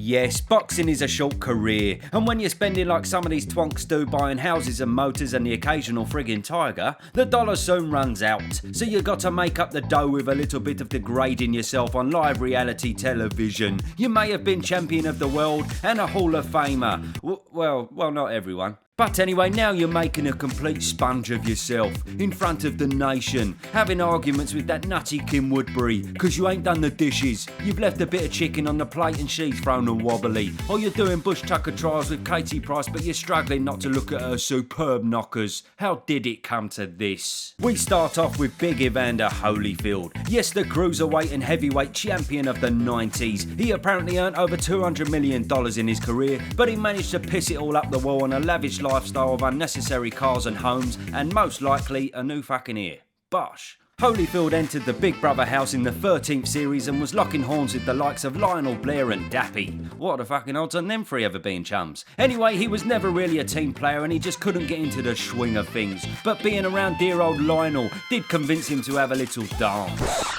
Yes, boxing is a short career, and when you're spending like some of these twonks do buying houses and motors and the occasional friggin' tiger, the dollar soon runs out. So you got to make up the dough with a little bit of degrading yourself on live reality television. You may have been champion of the world and a Hall of Famer. Well, not everyone. But anyway, now you're making a complete sponge of yourself in front of the nation, having arguments with that nutty Kim Woodbury because you ain't done the dishes, you've left a bit of chicken on the plate and she's thrown a wobbly, or you're doing bush tucker trials with Katie Price but you're struggling not to look at her superb knockers. How did it come to this? We start off with Big Evander Holyfield. Yes, the cruiserweight and heavyweight champion of the 90s. He apparently earned over $200 million in his career, but he managed to piss it all up the wall on a lavish lifestyle of unnecessary cars and homes, and most likely a new fucking ear. Bosh. Holyfield entered the Big Brother house in the 13th series and was locking horns with the likes of Lionel Blair and Dappy. What are the fucking odds on them three ever being chums? Anyway, he was never really a team player and he just couldn't get into the swing of things. But being around dear old Lionel did convince him to have a little dance.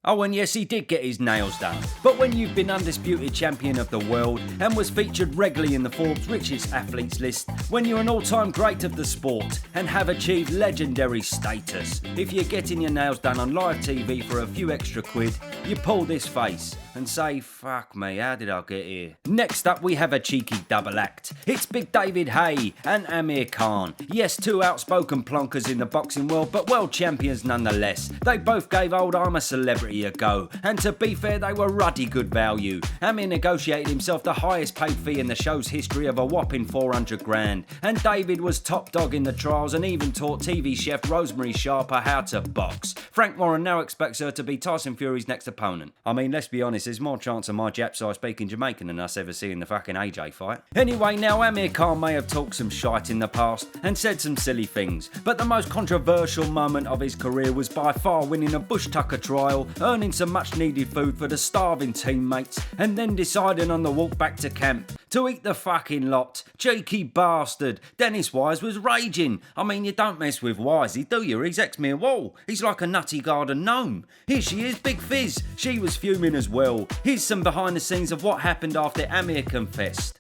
Oh, and yes, he did get his nails done. But when you've been undisputed champion of the world and was featured regularly in the Forbes richest athletes list, when you're an all-time great of the sport and have achieved legendary status, if you're getting your nails done on live TV for a few extra quid, you pull this face and say, fuck me, how did I get here? Next up, we have a cheeky double act. It's Big David Haye and Amir Khan. Yes, two outspoken plonkers in the boxing world, but world champions nonetheless. They both gave old I'm a Celebrity a go, and to be fair, they were ruddy good value. Amir negotiated himself the highest paid fee in the show's history of a whopping 400 grand, and David was top dog in the trials and even taught TV chef Rosemary Sharper how to box. Frank Warren now expects her to be Tyson Fury's next opponent. I mean, let's be honest, there's more chance of my Japsai speaking Jamaican than us ever seeing the fucking AJ fight. Anyway, now Amir Khan may have talked some shite in the past and said some silly things, but the most controversial moment of his career was by far winning a bush tucker trial, earning some much needed food for the starving teammates, and then deciding on the walk back to camp to eat the fucking lot. Cheeky bastard. Dennis Wise was raging. I mean, you don't mess with Wisey, do you? He's ex-Mere Wall. He's like a nutty garden gnome. Here she is, Big Fizz. She was fuming as well. Here's some behind the scenes of what happened after Amir confessed.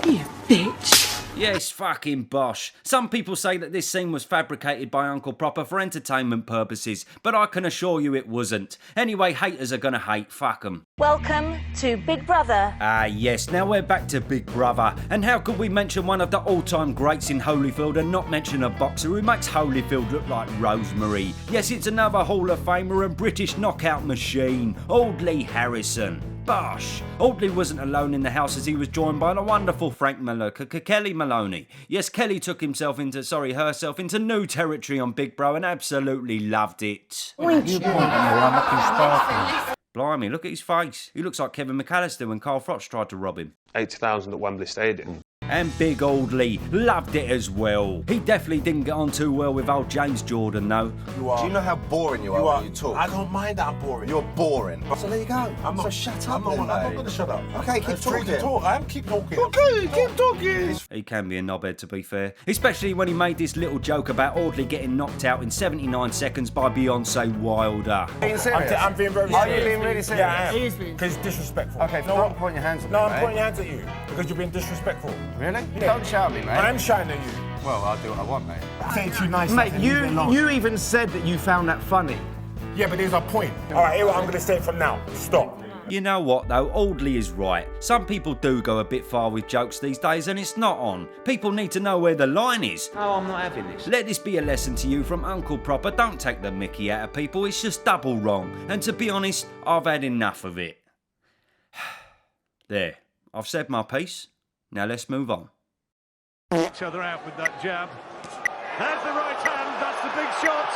You bitch. Yes, fucking bosh. Some people say that this scene was fabricated by Uncle Proper for entertainment purposes, but I can assure you it wasn't. Anyway, haters are gonna hate, fuck 'em. Welcome to Big Brother. Ah yes, now we're back to Big Brother. And how could we mention one of the all-time greats in Holyfield and not mention a boxer who makes Holyfield look like Rosemary? Yes, it's another Hall of Famer and British knockout machine, Audley Harrison. Bosh! Audley wasn't alone in the house as he was joined by the wonderful Frank Kelly Maloney. Yes, Kelly took herself into new territory on Big Bro and absolutely loved it. Blimey, look at his face. He looks like Kevin McAllister when Carl Froch tried to rob him. 80,000 at Wembley Stadium. And Big Audley loved it as well. He definitely didn't get on too well with old James Jordan though. You are. Do you know how boring you are when you talk? I don't mind that I'm boring. You're boring. So there you go. So shut up then, I'm not going to shut up. Okay, keep talking. I am keep talking. Okay, keep talking. He can be a knobhead to be fair. Especially when he made this little joke about Audley getting knocked out in 79 seconds by Beyonce Wilder. Being serious? I'm being very Are serious. you being really serious? Yeah, I am. Because it's disrespectful. Okay, don't point your hands at me, No, I'm mate. pointing your hands at you. Because you're being disrespectful. Really? Yeah. Don't shout at me, mate. I am shouting at you. Well, I'll do what I want, mate. Saying to you nice. Mate, you even said that you found that funny. Yeah, but there's a point. All right, here what I'm going to say from now. Stop. You know what though, Audley is right. Some people do go a bit far with jokes these days and it's not on. People need to know where the line is. Oh, I'm not having this. Let this be a lesson to you from Uncle Proper. Don't take the mickey out of people, it's just double wrong. And to be honest, I've had enough of it. There, I've said my piece. Now let's move on. Each other out with that jab. There's the right hand, that's the big shot.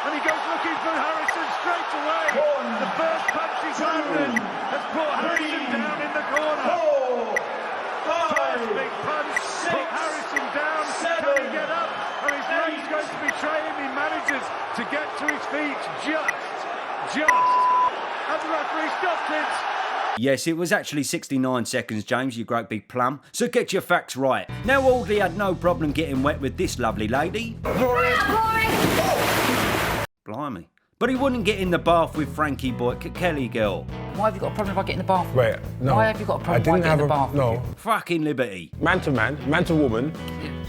And he goes looking for Harrison straight away. The first punch he's landed has put Harrison down in the corner. First big punch, put Harrison down. Can he get up? Or his leg's going to betray him. He manages to get to his feet just. And the referee stopped it. Yes, it was actually 69 seconds, James, you great big plum. So get your facts right. Now, Audley had no problem getting wet with this lovely lady. Blimey. but he wouldn't get in the bath with Frankie Boy Kelly girl. Why have you got a problem if I get in the bath? Wait, no. Why have you got a problem if I get in the bath? No. Fucking liberty. Man to man to woman.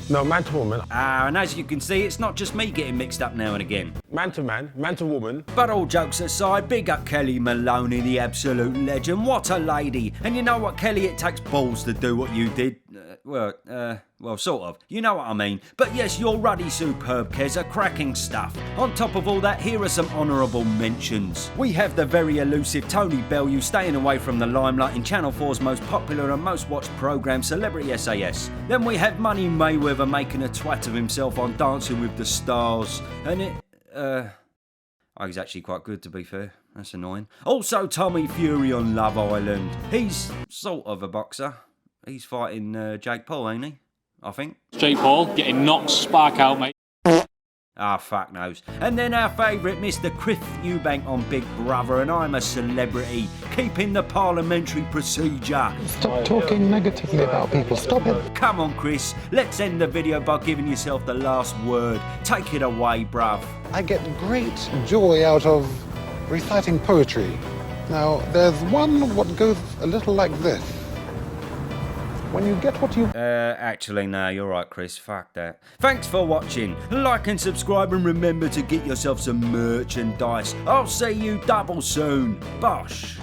No, man to woman. And as you can see, it's not just me getting mixed up now and again. Man to woman. But all jokes aside, big up Kelly Maloney, the absolute legend. What a lady. And you know what, Kelly, it takes balls to do what you did. Well, sort of. You know what I mean. But yes, you're ruddy superb, Keza. Cracking stuff. On top of all that, here are some honourable mentions. We have the very elusive Tony Bellew staying away from the limelight in Channel 4's most popular and most watched programme, Celebrity SAS. Then we have Money Mayweather making a twat of himself on Dancing with the Stars. And he's actually quite good, to be fair. That's annoying. Also, Tommy Fury on Love Island. He's sort of a boxer. He's fighting Jake Paul, ain't he? I think. Jake Paul getting knocked spark out, mate. Ah, fuck knows. And then our favourite, Mr. Chris Eubank on Big Brother, and I'm a celebrity, keeping the parliamentary procedure. Stop talking negatively about people. Stop it. Come on, Chris. Let's end the video by giving yourself the last word. Take it away, bruv. I get great joy out of reciting poetry. Now, there's one what goes a little like this. When you get what you... Actually, no, you're right, Chris. Fuck that. Thanks for watching. Like and subscribe, and remember to get yourself some merchandise. I'll see you double soon. Bosh.